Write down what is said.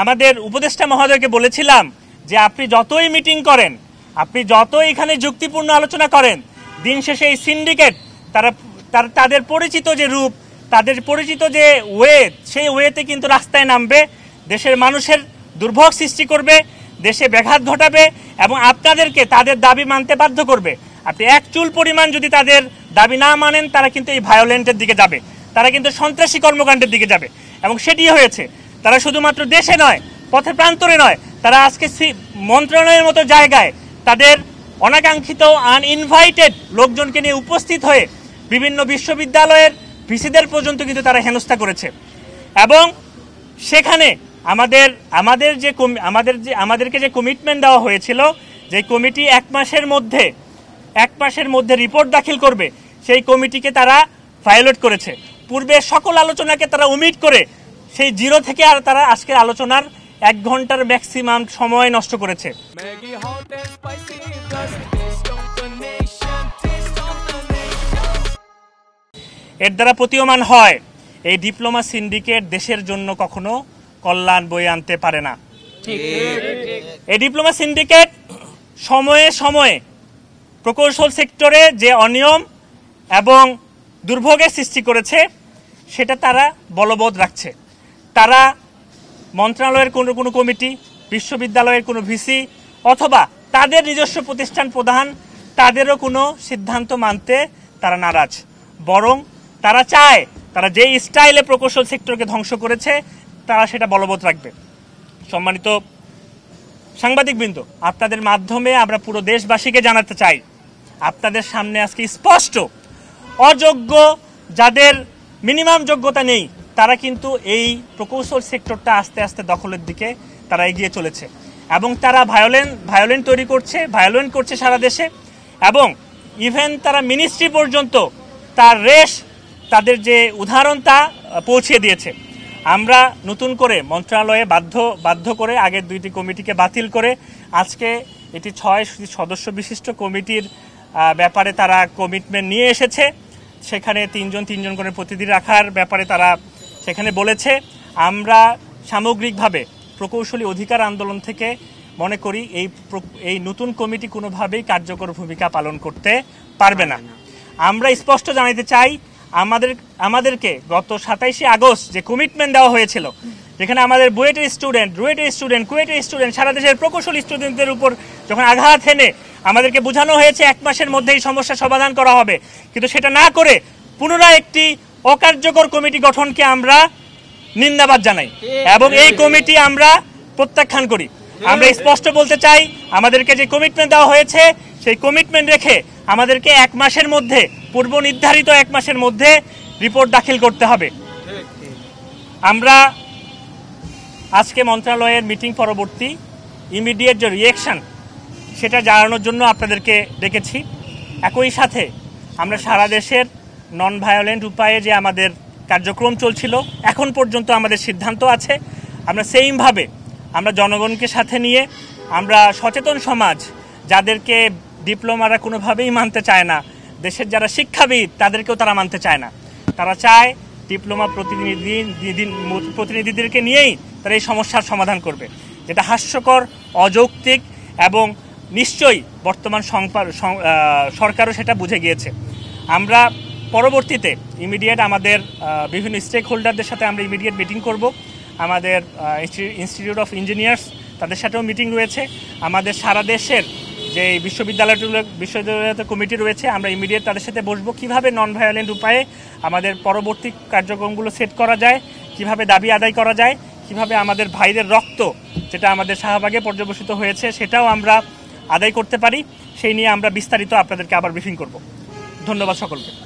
আমাদের উপদেষ্টা মহোদয়কে বলেছিলাম যে আপনি যতই মিটিং করেন, আপনি যতই এখানে যুক্তিপূর্ণ আলোচনা করেন, দিন শেষে এই সিন্ডিকেট তাদের পরিচিত যে রূপ, তাদের পরিচিত যে ওয়ে, সেই ওয়েতে কিন্তু রাস্তায় নামবে, দেশের মানুষের দুর্ভোগ সৃষ্টি করবে, দেশে ব্যাঘাত ঘটাবে এবং আপনাদেরকে তাদের দাবি মানতে বাধ্য করবে। আপনি এক চুল পরিমাণ যদি তাদের দাবি না মানেন, তারা কিন্তু এই ভায়োলেন্টের দিকে যাবে, তারা কিন্তু সন্ত্রাসী কর্মকাণ্ডের দিকে যাবে। এবং সেটি হয়েছে। তারা শুধুমাত্র দেশে নয়, পথে প্রান্তরে নয়, তারা আজকে মন্ত্রণালয়ের মতো জায়গায় তাদের অনাকাঙ্ক্ষিত আনইনভাইটেড লোকজনকে নিয়ে উপস্থিত হয়ে বিভিন্ন বিশ্ববিদ্যালয়ের ভিসিদের পর্যন্ত কিন্তু তারা হেনস্থা করেছে। এবং সেখানে আমাদেরকে যে কমিটমেন্ট দেওয়া হয়েছিল, যে কমিটি এক মাসের মধ্যে রিপোর্ট দাখিল করবে, সেই কমিটিকে তারা ভায়োলেট করেছে। পূর্বে সকল আলোচনাকে তারা ওমিট করে সেই জিরো থেকে আর তারা আজকের আলোচনার 1 ঘন্টার ম্যাক্সিমাম সময় নষ্ট করেছে। এর দ্বারা প্রতীয়মান হয় এই ডিপ্লোমা সিন্ডিকেট দেশের জন্য কখনো কল্যাণ বয়ে আনতে পারে না। এই ডিপ্লোমা সিন্ডিকেট সময়ে সময়ে প্রকৌশল সেক্টরে যে অনিয়ম এবং দুর্ভোগের সৃষ্টি করেছে, সেটা তারা বলবৎ রাখছে। তারা মন্ত্রণালয়ের কোনো কমিটি, বিশ্ববিদ্যালয়ের কোনো ভিসি অথবা তাদের নিজস্ব প্রতিষ্ঠান প্রধান, তাদেরও কোনো সিদ্ধান্ত মানতে তারা নারাজ। বরং তারা চায়, তারা যেই স্টাইলে প্রকৌশল সেক্টরকে ধ্বংস করেছে, তারা সেটা বলবৎ রাখবে। সম্মানিত সাংবাদিকবৃন্দ, আপনাদের মাধ্যমে আমরা পুরো দেশবাসীকে জানাতে চাই, আপনাদের সামনে আজকে স্পষ্ট অযোগ্য, যাদের মিনিমাম যোগ্যতা নেই, তারা কিন্তু এই প্রকৌশল সেক্টরটা আস্তে আস্তে দখলের দিকে তারা এগিয়ে চলেছে এবং তারা ভায়োলেন্ট তৈরি করছে, ভায়োলেন্ট করছে সারা দেশে। এবং ইভেন তারা মিনিস্ট্রি পর্যন্ত তার রেশ, তাদের যে উদাহরণ, তা পৌঁছে দিয়েছে। আমরা নতুন করে মন্ত্রণালয়ে বাধ্য করে আগের 2টি কমিটিকে বাতিল করে আজকে এটি 6 সদস্য বিশিষ্ট কমিটির ব্যাপারে তারা কমিটমেন্ট নিয়ে এসেছে। সেখানে 3জন করে প্রতিনিধি রাখার ব্যাপারে তারা সেখানে বলেছে। আমরা সামগ্রিকভাবে প্রকৌশলী অধিকার আন্দোলন থেকে মনে করি এই নতুন কমিটি কোনোভাবেই কার্যকর ভূমিকা পালন করতে পারবে না। আমরা স্পষ্ট জানাতে চাই, আমাদেরকে গত 27শে আগস্ট যে কমিটমেন্ট দেওয়া হয়েছিল, যেখানে আমাদের রুয়েটের স্টুডেন্ট সারা দেশের প্রকৌশলী স্টুডেন্টদের উপর যখন আঘাত এনে আমাদেরকে বোঝানো হয়েছে 1 মাসের মধ্যে এই সমস্যার সমাধান করা হবে, কিন্তু সেটা না করে পুনরায় একটি অকার্যকর কমিটি গঠনকে আমরা নিন্দাবাদ জানাই এবং এই কমিটি আমরা প্রত্যাখ্যান করি। আমরা স্পষ্ট বলতে চাই, আমাদেরকে যে কমিটমেন্ট দেওয়া হয়েছে, সেই কমিটমেন্ট রেখে আমাদেরকে 1 মাসের মধ্যে, পূর্ব নির্ধারিত 1 মাসের মধ্যে রিপোর্ট দাখিল করতে হবে। আমরা আজকে মন্ত্রণালয়ের মিটিং পরবর্তী ইমিডিয়েট যে রিঅ্যাকশন, সেটা জানানোর জন্য আপনাদেরকে ডেকেছি। একই সাথে আমরা সারা দেশের নন ভায়োলেন্ট উপায়ে যে আমাদের কার্যক্রম চলছিল, এখন পর্যন্ত আমাদের সিদ্ধান্ত আছে, আমরা সেইমভাবে আমরা জনগণকে সাথে নিয়ে আমরা সচেতন সমাজ, যাদেরকে ডিপ্লোমারা কোনোভাবেই মানতে চায় না, দেশের যারা শিক্ষাবিদ তাদেরকেও তারা মানতে চায় না, তারা চায় ডিপ্লোমা প্রতিনিধিদেরকে নিয়েই তারা এই সমস্যার সমাধান করবে, যেটা হাস্যকর, অযৌক্তিক এবং নিশ্চয়ই বর্তমান সরকারও সেটা বুঝে গিয়েছে। আমরা পরবর্তীতে ইমিডিয়েট আমাদের বিভিন্ন স্টেক হোল্ডারদের সাথে আমরা ইমিডিয়েট মিটিং করব। আমাদের ইনস্টিটিউট অফ ইঞ্জিনিয়ার্স, তাদের সাথেও মিটিং রয়েছে। আমাদের সারা দেশের যে বিশ্ববিদ্যালয় কমিটি রয়েছে, আমরা ইমিডিয়েট তাদের সাথে বসবো, কিভাবে নন ভায়োলেন্ট উপায়ে আমাদের পরবর্তী কার্যক্রমগুলো সেট করা যায়, কিভাবে দাবি আদায় করা যায়, কিভাবে আমাদের ভাইদের রক্ত, যেটা আমাদের শাহবাগে পর্যবসিত হয়েছে, সেটাও আমরা আদায় করতে পারি, সেই নিয়ে আমরা বিস্তারিত আপনাদেরকে আবার ব্রিফিং করব। ধন্যবাদ সকলকে।